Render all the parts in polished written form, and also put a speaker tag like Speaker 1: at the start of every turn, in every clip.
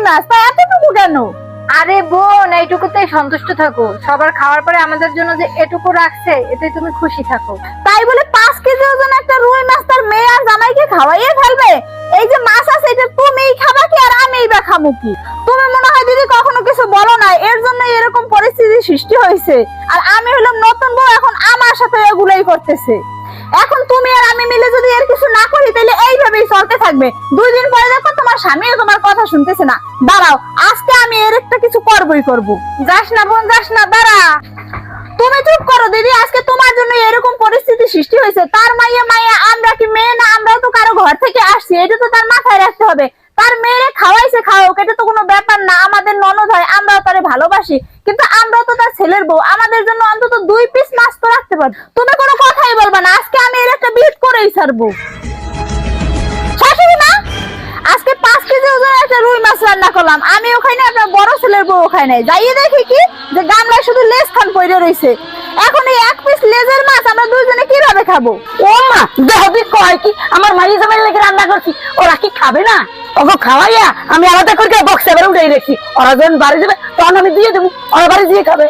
Speaker 1: মাছ, তা এতটুকু কেন?
Speaker 2: আরে বোন, এইটুকুতেই সন্তুষ্ট থাকো। সবার খাওয়ার পরে আমাদের জন্য যে এটুকু রাখছে, এতে তুমি খুশি থাকো।
Speaker 1: তাই বলে 5 কেজি ওজন একটা রুই মাছ তার মেয়ে আর জামাইকে খাওয়াইয়ে ফেলবে? এই যে মাছ আছে এটা তুমিই খাবা কি আর আমিই বা খামু কি? তুমি মনে হয় দিদি কখনো কিছু বলো না, এর জন্য এরকম পরিস্থিতি সৃষ্টি হয়েছে। আর আমি হলাম নতুন বউ, এখন আমার সাথে এগুলাই করতেছে। এখন তুমি আর আমি মিলে যদি এর কিছু না করি তাহলে এইভাবেই চলতে থাকবে। 2 দিন পরে দেখো তোমার স্বামীও তোমার কথা শুনতেছে না। দাঁড়াও, আজকে আমি এর একটা কিছু করবই করব।
Speaker 2: যাস না বোন, যাস না, দাঁড়া।
Speaker 1: তুমি চুপ করো দিদি, আজকে তোমার জন্য এরকম পরিস্থিতি সৃষ্টি হয়েছে। তার মাইয়া মাইয়া, আমরা কি মেয়ে না? আমরাও তো কারো ঘর থেকে আসছি, এটা তো তার মাথায় রাখতে হবে। তার মেয়েরে খাওয়াইছে, খাওয়াক, এটা তো কোনো ব্যাপার না। আমাদের ননদ হয়, আমরাও তারে ভালোবাসি, কিন্তু আমরাও তো তার ছেলের বউ। আমাদের জন্য অন্তত 2 পিস মাছ তো রাখতে পারো। তুমি কোনো কথাই বলবা না, আজকে আমি এর একটা বিট করেই ছাড়বো। শাশুড়ি মা, আজকে 5 কেজি ওজনের একটা রুই মাছ রান্না করলাম। আমি ওখানে, আপনার বড় ছেলের বউ ওখানে। যাইয়ে দেখি কি যে গামলায় শুধু লেজ খান পড়ে রয়েছে। এখন এই 1 পিস লেজের মাছ আমরা দুইজনে কিভাবে খাবো?
Speaker 3: ও মা, দেখি কয় কি আমার মাইয়া জামাই লেগে রান্না করছি, ওরা কি খাবে না? ওকে খাওয়াইয়া আমি আলাদা করে বক্সে এবার উঠে রেখেছি। ওরা যখন বাড়ি যাবে তখন আমি দিয়ে দেবো, ওরা বাড়ি দিয়ে খাবে।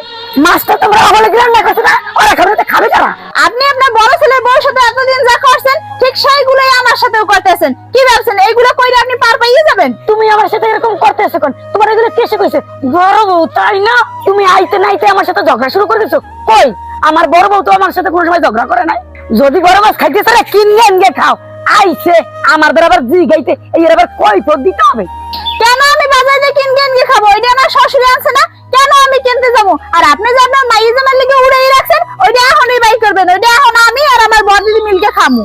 Speaker 3: মাছটা তোমরা ওগুলো রান্না করছো না, ওরা খাবে না, খাবে কারা?
Speaker 1: আপনি আপনার বড় ছেলের বউর সাথে এতদিন যা করছেন, ঠিক সেইগুলোই আমার সাথেও করতেছেন। কি ভাবছেন এইগুলো কইলে আপনি পার পাইয়ে যাবেন?
Speaker 3: তুমি আমার সাথে এরকম করতেছো কেন? তোমার এগুলো কেসে কইছে বড় বউ, তাই না? তুমি আইতে নাইতে আমার সাথে ঝগড়া শুরু করে দিছো। কই, আমার বড় বউ তো আমার সাথে কোনো সময় ঝগড়া করে নাই। যদি বড় মাছ খাইতে চারে কিনে এনে খাও। আইছে আমার দ্বারা আবার জি গাইতে, এই আবার কই পদ দিতে হবে?
Speaker 1: কেন আমি বাজারে কিনে খাবো? এটা আমার শ্বশুরে আছে না, কেন আমি কিনতে যাবো? আর আপনি যে আপনার মাইয়ে জামার লিগে উড়াই রাখছেন, ওইটা এখনই বাই করবেন। ওইটা এখন আমি আর আমার বড়দি মিলকে খামু।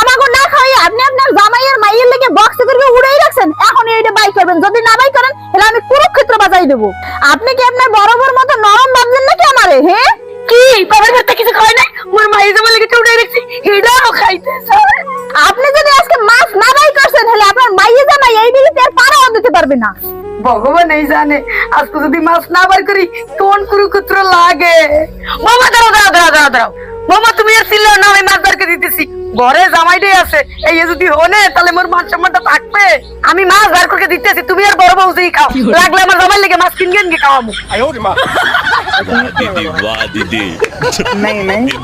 Speaker 1: আমাকে না খাওয়াই আপনি আপনার জামাইয়ের মাইয়ের লিগে বক্সে করে উড়াই রাখছেন, এখনই এটা বাই করবেন। যদি না বাই করেন তাহলে আমি কুরুক্ষেত্র বাজাই দেবো। আপনি কি আপনার বড় বড় মতো নরম ভাবছেন নাকি আমারে? হ্যাঁ,
Speaker 3: কি বাবার করতে কিছু খাই নাই? মোর মাইয়া জামাই লেগে উঠে রেখেছি, এটাও খাইতে চায়।
Speaker 1: আপনি যদি আজকে মাছ না বাই করছেন তাহলে আপনার মাইয়ে জামাই এই দিকে আর পারাও দিতে পারবে না।
Speaker 3: ভগবান এই জানে আজকে যদি মাছ না বার করি কোন কুরুক্ষেত্র লাগে। মামা দাঁড়াও দাঁড়াও দাঁড়াও দাঁড়াও দাঁড়াও, মামা তুমি আর ছিল না, আমি মাছ বারকে দিতেছি। ঘরে জামাইটাই আছে, এই যদি হনে তাহলে মোর মান সম্মানটা থাকবে। আমি মাছ বার করে দিতেছি, তুমি আর বড় বউই খাও। লাগলে আমার জামাই লেগে মাছ কিনে খাওয়াবো।
Speaker 4: वाह दीदी, वाह दीदी।
Speaker 3: नहीं नहीं
Speaker 4: दीदी